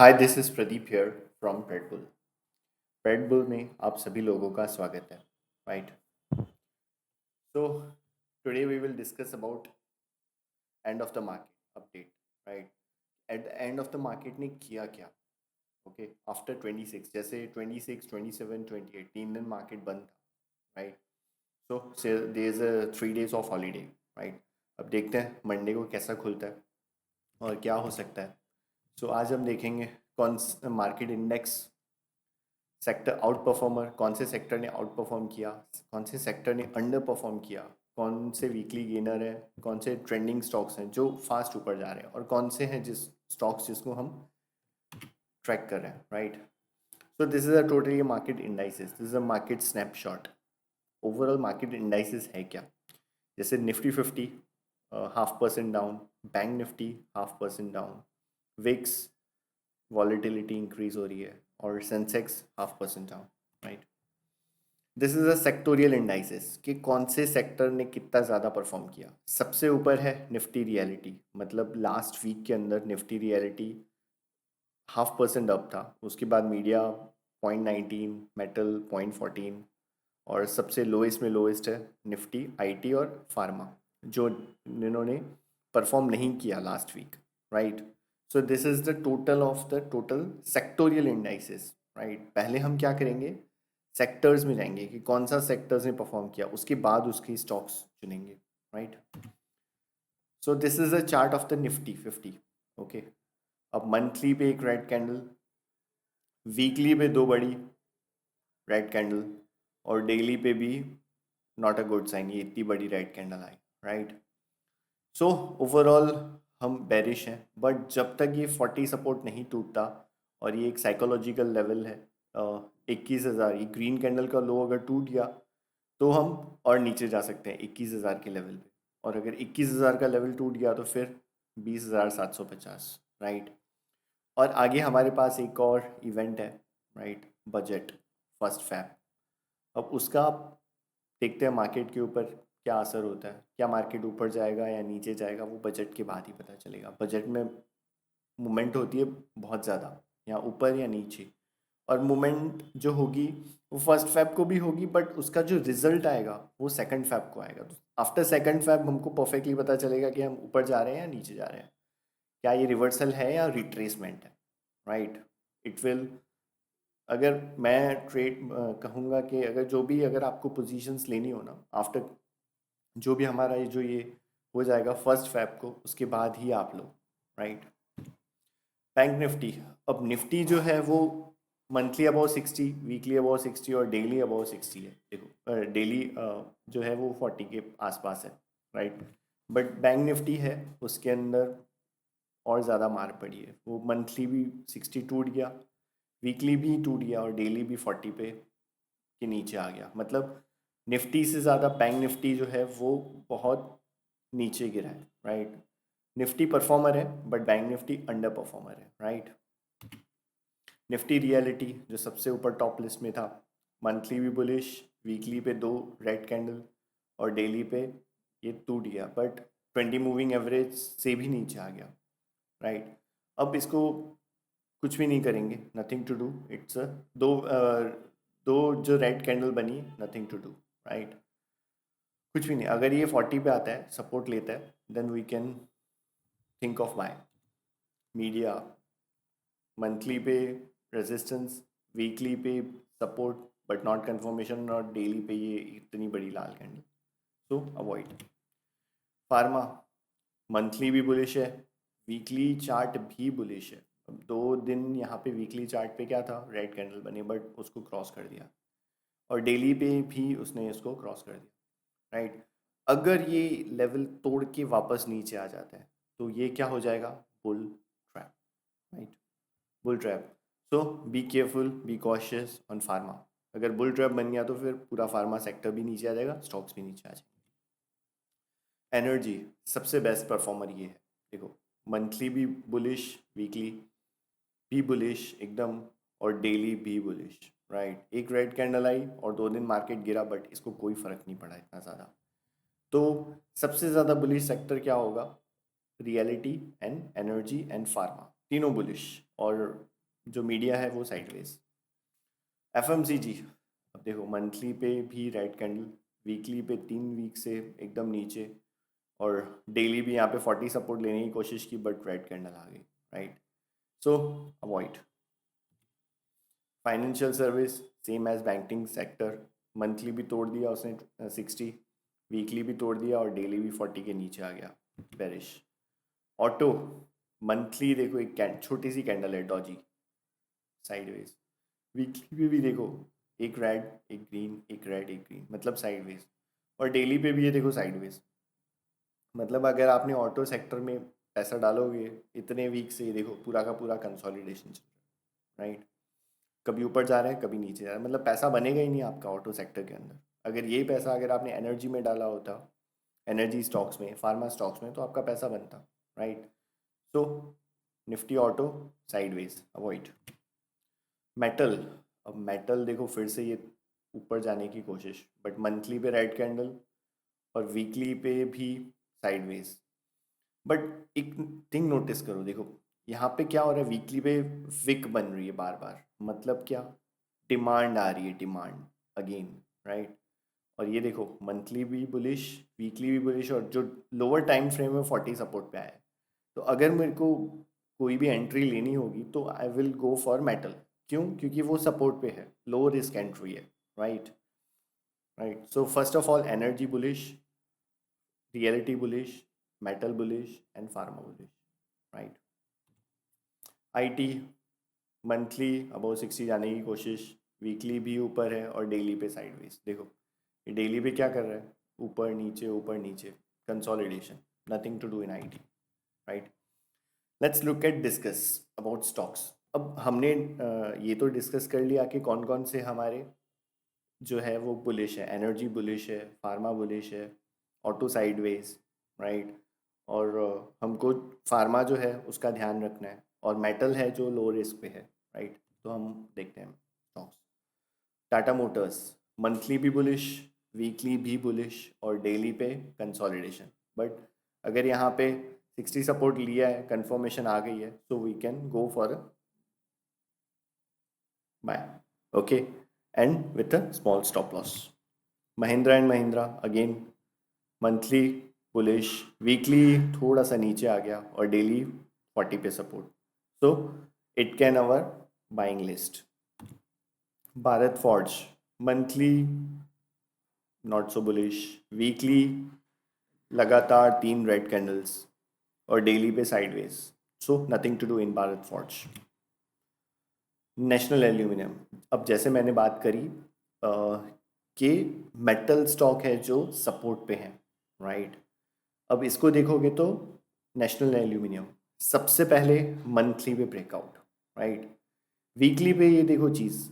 Hi this is Pradeep here from Pedbull. Pedbull में आप सभी लोगों का स्वागत है। Right. So today we will discuss about end of the market update. Right. At the end of the market ने किया क्या? ओके, आफ्टर 26, जैसे 26, 27, 28 3 दिन मार्केट बंद था। Right. So there is a 3 days of holiday. Right. अब देखते हैं मंडे को कैसा खुलता है और क्या हो सकता है। सो आज हम देखेंगे कौन market index sector out performer, कौन से सेक्टर ने आउट परफॉर्म किया, कौन से सेक्टर ने अंडर परफॉर्म किया, कौन से वीकली गेनर है, कौन से ट्रेंडिंग स्टॉक्स हैं जो फास्ट ऊपर जा रहे हैं और कौन से हैं जिस स्टॉक्स जिसको हम ट्रैक कर रहे हैं। Right. So this is a totally market indices, this is a market snapshot. Overall market indices है क्या? जैसे Nifty 50 0.5% down, bank Nifty 0.5% down, VIX volatility increase हो रही है और Sensex 0.5% down. Right. This is a sectorial indices कि कौन से सेक्टर ने कितना ज़्यादा परफॉर्म किया। सबसे ऊपर है निफ्टी रियलिटी, मतलब लास्ट वीक के अंदर निफ्टी रियलिटी 0.5% अप था। उसके बाद मीडिया 0.19, मेटल 0.14 और सबसे लोएस्ट में लोएस्ट है निफ्टी आईटी और फार्मा, जो इन्होंने परफॉर्म नहीं किया last week. Right. So this is the total of the total sectorial indices. Right. पहले हम क्या करेंगे, सेक्टर्स में जाएंगे कि कौन सा सेक्टर्स ने परफॉर्म किया, उसके बाद उसकी स्टॉक्स चुनेंगे। Right. So this is a chart of the Nifty 50। Okay. अब मंथली पे एक रेड कैंडल, वीकली पे दो बड़ी रेड कैंडल और डेली पे भी नॉट अ गुड साइन, ये इतनी बड़ी रेड कैंडल आई। राइट। सो ओवरऑल हम बेरिश हैं, बट जब तक ये 40 सपोर्ट नहीं टूटता और ये एक साइकोलॉजिकल लेवल है 21,000, ये ग्रीन कैंडल का लो अगर टूट गया तो हम और नीचे जा सकते हैं 21,000 के लेवल पे, और अगर 21,000 का लेवल टूट गया तो फिर 20,750। राइट। और आगे हमारे पास एक और इवेंट है। राइट। Budget, first Feb. अब उसका आप देखते हैं मार्केट के ऊपर क्या असर होता है, क्या मार्केट ऊपर जाएगा या नीचे जाएगा, वो बजट के बाद ही पता चलेगा। बजट में मूवमेंट होती है बहुत ज़्यादा, या ऊपर या नीचे, और मूवमेंट जो होगी वो फर्स्ट फैब को भी होगी, बट उसका जो रिजल्ट आएगा वो सेकंड फैब को आएगा। तो आफ्टर सेकंड फैब हमको परफेक्टली पता चलेगा कि हम ऊपर जा रहे हैं या नीचे जा रहे हैं, क्या ये रिवर्सल है या रिट्रेसमेंट है। राइट। इट विल, अगर मैं ट्रेड कहूँगा कि अगर आपको पोजीशंस लेनी हो ना, आफ्टर जो भी हमारा ये हो जाएगा फर्स्ट फैब को, उसके बाद ही आप लो। राइट। बैंक निफ्टी, अब निफ्टी जो है वो मंथली अबाउ 60, वीकली अबाउ 60 और डेली अबाउ 60 है। देखो डेली जो है वो 40 के आसपास है। राइट। बट बैंक निफ्टी है उसके अंदर और ज़्यादा मार पड़ी है, वो मंथली भी 60 टूट गया, वीकली भी टूट गया और डेली भी 40 पे के नीचे आ गया। मतलब निफ्टी से ज़्यादा बैंक निफ्टी जो है वो बहुत नीचे गिरा है। राइट। निफ्टी परफॉर्मर है but bank Nifty under performer है। राइट। निफ्टी रियलिटी जो सबसे ऊपर टॉप लिस्ट में था, मंथली भी बुलिश, वीकली पे दो रेड कैंडल और डेली पे ये टूट गया, बट 20 मूविंग एवरेज से भी नीचे आ गया। राइट। अब इसको कुछ भी नहीं करेंगे, नथिंग टू डू, इट्स दो जो रेड कैंडल बनी, नथिंग टू डू। राइट। कुछ भी नहीं, अगर ये 40 पे आता है, सपोर्ट लेता है, then we can think of buy. Media monthly पे रेजिस्टेंस, वीकली पे सपोर्ट बट नॉट कंफर्मेशन, और डेली पे ये इतनी बड़ी लाल candle, so avoid. Pharma monthly भी बुलिश है, वीकली चार्ट भी बुलिश है। अब 2 दिन यहाँ पे वीकली चार्ट पे क्या था, रेड कैंडल बनी, बट उसको क्रॉस कर दिया, और डेली पे भी उसने इसको क्रॉस कर दिया। राइट। अगर ये लेवल तोड़ के वापस नीचे आ जाता है तो ये क्या हो जाएगा, bull trap. Right. Bull trap. So be careful, be cautious on pharma. अगर बुल ट्रैप बन गया तो फिर पूरा फार्मा सेक्टर भी नीचे आ जाएगा, स्टॉक्स भी नीचे आ जाएंगे। एनर्जी सबसे बेस्ट परफॉर्मर ये है। देखो मंथली भी बुलिश, वीकली भी बुलिश एकदम, और डेली भी बुलिश। राइट। एक रेड कैंडल आई और 2 दिन मार्केट गिरा, बट इसको कोई फर्क नहीं पड़ा इतना ज़्यादा। तो सबसे ज़्यादा बुलिश सेक्टर क्या होगा, reality and energy and pharma, तीनों बुलिश। और जो मीडिया है वो साइडवेज। एफएमसीजी, अब देखो मंथली पे भी रेड कैंडल, वीकली पे 3 वीक से एकदम नीचे, और डेली भी यहाँ पे 40 सपोर्ट लेने की कोशिश की बट रेड कैंडल आ गई, right. So avoid. Financial service same as banking sector, monthly भी तोड़ दिया उसने 60, वीकली भी तोड़ दिया और डेली भी 40 के नीचे आ गया, बेरिश। ऑटो, मंथली देखो एक छोटी सी कैंडल है डॉजी, साइडवेज। वीकली पे भी देखो एक रेड एक ग्रीन, एक रेड एक ग्रीन, मतलब साइडवेज। और डेली पे भी ये देखो साइडवेज। मतलब अगर आपने ऑटो सेक्टर में पैसा डालोगे इतने वीक से, ये देखो पूरा का पूरा कंसोलिडेशन चल रहा है, राइट। कभी ऊपर जा रहा है कभी नीचे जा रहा है, मतलब पैसा बनेगा ही नहीं आपका ऑटो सेक्टर के अंदर। अगर यही पैसा अगर आपने एनर्जी में डाला होता, एनर्जी स्टॉक्स में, फार्मा स्टॉक्स में, तो आपका पैसा बनता, right. So Nifty auto sideways, avoid. Metal, अब मेटल देखो फिर से ये ऊपर जाने की कोशिश, बट मंथली पे रेड कैंडल और वीकली पे भी साइडवेज। बट एक थिंग नोटिस करो, देखो यहाँ पे क्या हो रहा है, वीकली पे विक बन रही है बार बार, मतलब क्या, डिमांड आ रही है, डिमांड अगेन, राइट। और ये देखो मंथली भी बुलिश, वीकली भी बुलिश, और जो लोअर टाइम फ्रेम में 40 सपोर्ट पे आया है। तो अगर मेरे को कोई भी एंट्री लेनी होगी तो I will go for metal. क्यों? क्योंकि वो सपोर्ट पे है, लो रिस्क एंट्री है, right. Right, so first of all energy bullish, reality bullish, metal bullish and pharma bullish, right. IT monthly about 60 जाने की कोशिश, वीकली भी ऊपर है और डेली पे साइडवेज। देखो ये डेली पे क्या कर रहा है, ऊपर नीचे, consolidation, nothing to do in IT, right. Let's look at discuss about stocks. अब हमने ये तो डिस्कस कर लिया कि कौन कौन से हमारे जो है वो बुलिश है, एनर्जी बुलिश है, फार्मा बुलिश है, ऑटो साइडवेज, राइट। और हमको फार्मा जो है उसका ध्यान रखना है, और मेटल है जो लो रिस्क पे है, राइट। तो हम देखते हैं स्टॉक्स। टाटा मोटर्स मंथली भी बुलिश, वीकली भी बुलिश और डेली पे कंसोलिडेशन। बट अगर यहाँ पे 60 सपोर्ट लिया है, कंफर्मेशन आ गई है, so we can go for a buy, okay, and with a small stop loss. Mahindra and Mahindra again monthly bullish, weekly थोड़ा सा नीचे आ गया और डेली 40 पे support, so it can our buying list. Bharat Forge monthly not so bullish, weekly लगातार 3 red candles और daily पे sideways, so nothing to do in Bharat Forge. National Aluminium, अब जैसे मैंने बात करी कि मेटल स्टॉक है जो सपोर्ट पे है, राइट। अब इसको देखोगे तो नेशनल एल्यूमिनियम सबसे पहले मंथली पे ब्रेकआउट, राइट। वीकली पे ये देखो चीज़,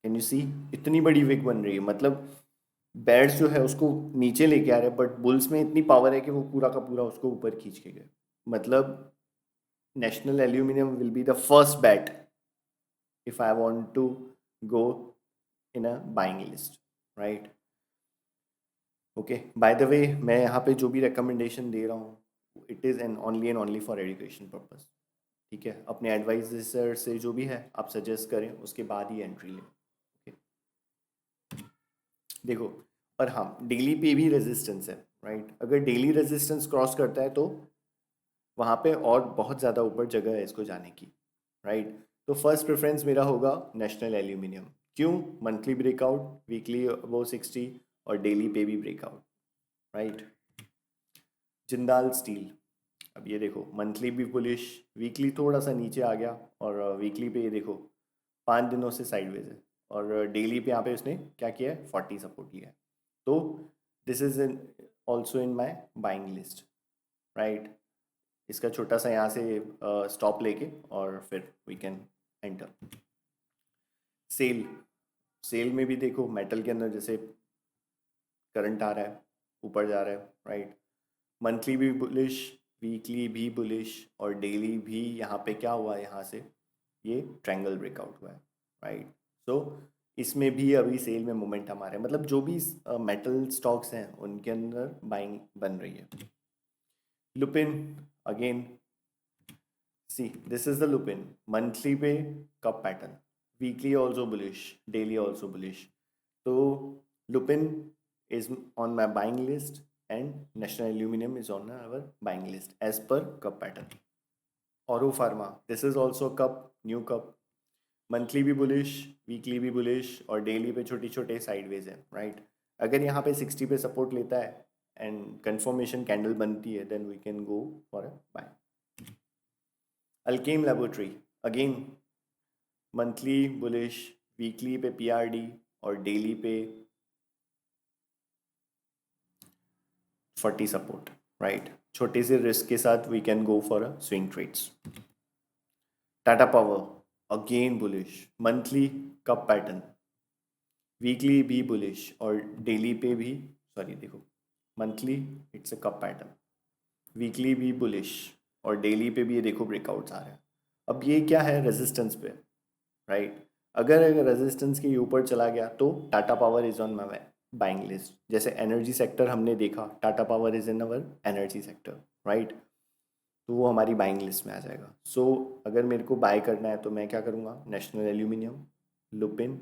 कैन यू सी, इतनी बड़ी विक बन रही है, मतलब बेयर्स जो है उसको नीचे लेके आ रहे हैं, बट बुल्स में इतनी पावर है कि वो पूरा का पूरा उसको ऊपर खींच के गए। मतलब national aluminium will be the first bat if I want to go in a buying list, right? Okay, by the way मैं यहाँ पे जो भी रिकमेंडेशन दे रहा हूँ it is and only for education purpose, ठीक है। अपने एडवाइजर से जो भी है आप सजेस्ट करें, उसके बाद ही एंट्री लें, ओके। देखो, और हाँ डेली पे भी रेजिस्टेंस है, राइट। अगर डेली रेजिस्टेंस क्रॉस करता है तो वहाँ पे और बहुत ज़्यादा ऊपर जगह है इसको जाने की, राइट। तो फर्स्ट प्रेफरेंस मेरा होगा नेशनल एल्यूमिनियम। क्यों? मंथली ब्रेकआउट, वीकली वो 60 और डेली पे भी ब्रेकआउट, राइट। जिंदाल स्टील, अब ये देखो मंथली भी बुलिश, वीकली थोड़ा सा नीचे आ गया और वीकली पे ये देखो 5 दिनों से साइडवेज है, और डेली पे यहाँ पे उसने क्या किया है, 40 सपोर्ट लिया है। तो this is in also in my buying list, right. इसका छोटा सा यहाँ से स्टॉप लेके और फिर we can enter. SAIL, SAIL में भी देखो मेटल के अंदर जैसे करंट आ रहा है, ऊपर जा रहा है, राइट। मंथली भी बुलिश, वीकली भी बुलिश और डेली भी यहाँ पे क्या हुआ है, यहाँ से ये ट्रायंगल ब्रेकआउट हुआ है, राइट। सो इसमें भी अभी सेल में मोमेंटम आ रहा है, मतलब जो भी मेटल स्टॉक्स हैं उनके अंदर बाइंग बन रही है। Lupin again see this is the Lupin monthly पे cup pattern, weekly also bullish, daily also bullish. तो Lupin is on my buying list and National Aluminium is on our buying list as per cup pattern. Oro Pharma, this is also cup, new cup. Monthly भी bullish, weekly भी bullish और daily पे छोटे छोटे sideways है, right. अगर यहाँ पे 60 पे सपोर्ट लेता है एंड कंफर्मेशन कैंडल बनती है then we can go for a buy. Alkem Laboratory again monthly bullish, weekly पे पीआरडी और डेली पे 40 सपोर्ट, राइट. छोटे से रिस्क के साथ we can go for a swing trades. Tata Power again bullish, monthly cup pattern, weekly भी बुलिश और डेली पे भी, सॉरी देखो, monthly it's a cup pattern, weekly भी बुलिश और डेली पे भी ये देखो ब्रेकआउट्स आ रहे हैं. अब ये क्या है, रेजिस्टेंस पे, राइट. अगर रेजिस्टेंस के ऊपर चला गया तो Tata power is on my buying list. जैसे एनर्जी सेक्टर हमने देखा, Tata power is in our energy sector, right. तो वो हमारी बाइंग लिस्ट में आ जाएगा. सो अगर मेरे को बाय करना है तो मैं क्या करूँगा, National Aluminium, Lupin,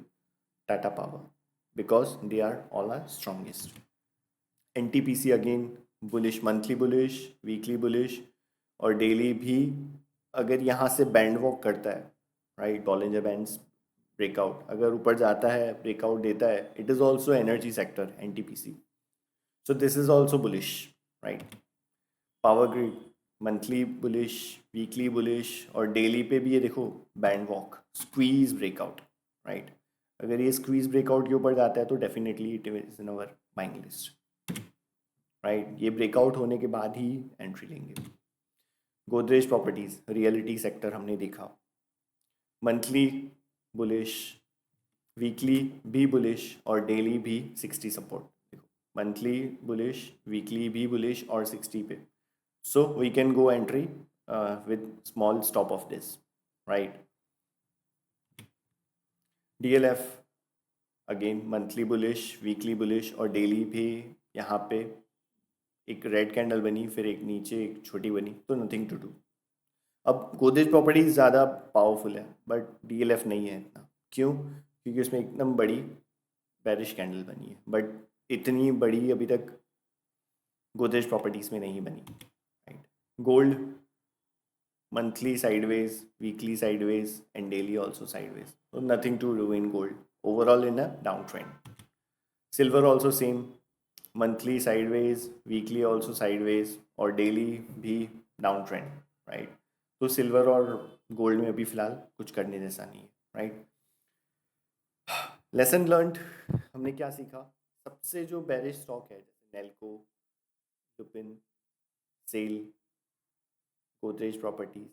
Tata Power, because they are all are strongest. NTPC again bullish, monthly bullish, weekly bullish और डेली भी अगर यहाँ से बैंड वॉक करता है, राइट, बॉलिंजर बैंड्स ब्रेकआउट अगर ऊपर जाता है, ब्रेकआउट देता है, it is also energy sector NTPC. So this is also bullish, right. Power grid monthly bullish, weekly bullish और डेली पे भी ये देखो band walk, squeeze breakout, right. अगर ये स्क्वीज ब्रेकआउट के ऊपर जाता है तो definitely it is in our buying list, right. ये ब्रेकआउट होने के बाद ही एंट्री लेंगे. गोदरेज प्रॉपर्टीज रियलिटी सेक्टर हमने देखा, मंथली बुलिश, वीकली भी बुलिश और डेली भी 60 सपोर्ट. देखो मंथली बुलिश, वीकली भी बुलिश और 60 पे. So we can go entry with small stop of this, right. DLF again monthly bullish, weekly bullish और daily भी यहाँ पे एक रेड कैंडल बनी, फिर एक नीचे एक छोटी बनी, तो नथिंग टू डू. अब गोदरेज प्रॉपर्टीज ज़्यादा पावरफुल है बट DLF नहीं है इतना. क्यों? क्योंकि उसमें एकदम बड़ी बेरिश कैंडल बनी है, बट इतनी बड़ी अभी तक गोदरेज प्रॉपर्टीज़ में नहीं बनी, right. Gold monthly sideways, weekly sideways and daily also sideways, so nothing to do in gold, overall in a downtrend. Silver also same, monthly sideways, weekly also sideways और daily भी downtrend, right. तो silver और gold में अभी फिलहाल कुछ करने जैसा नहीं है, राइट. लेसन लर्नड हमने क्या सीखा, सबसे जो बेरिश स्टॉक है जैसे नेल्को, लुपिन, सेल, गोदरेज प्रॉपर्टीज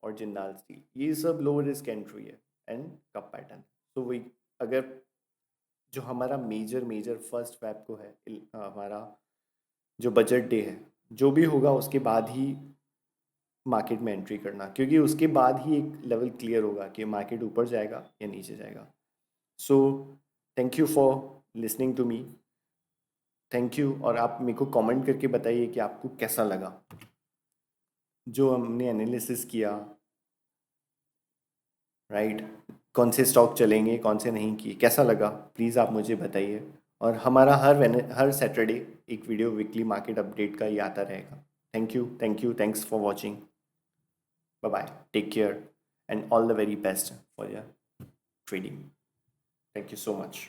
और जिंदाल स्टील, ये सब लो रिस्क एंट्री है एंड कप पैटर्न. तो वही अगर जो हमारा मेजर फर्स्ट फैब को है, हमारा जो बजट डे है, जो भी होगा उसके बाद ही मार्केट में एंट्री करना, क्योंकि उसके बाद ही एक लेवल क्लियर होगा कि मार्केट ऊपर जाएगा या नीचे जाएगा. So thank you for listening to me, thank you. और आप मेरे को कमेंट करके बताइए कि आपको कैसा लगा जो हमने एनालिसिस किया, राइट. कौन से स्टॉक चलेंगे, कौन से नहीं किए, कैसा लगा प्लीज़ आप मुझे बताइए. और हमारा हर सैटरडे एक वीडियो वीकली मार्केट अपडेट का ही आता रहेगा. Thank you, thanks for watching. Bye bye, take care and all the very best for your trading. Thank you so much.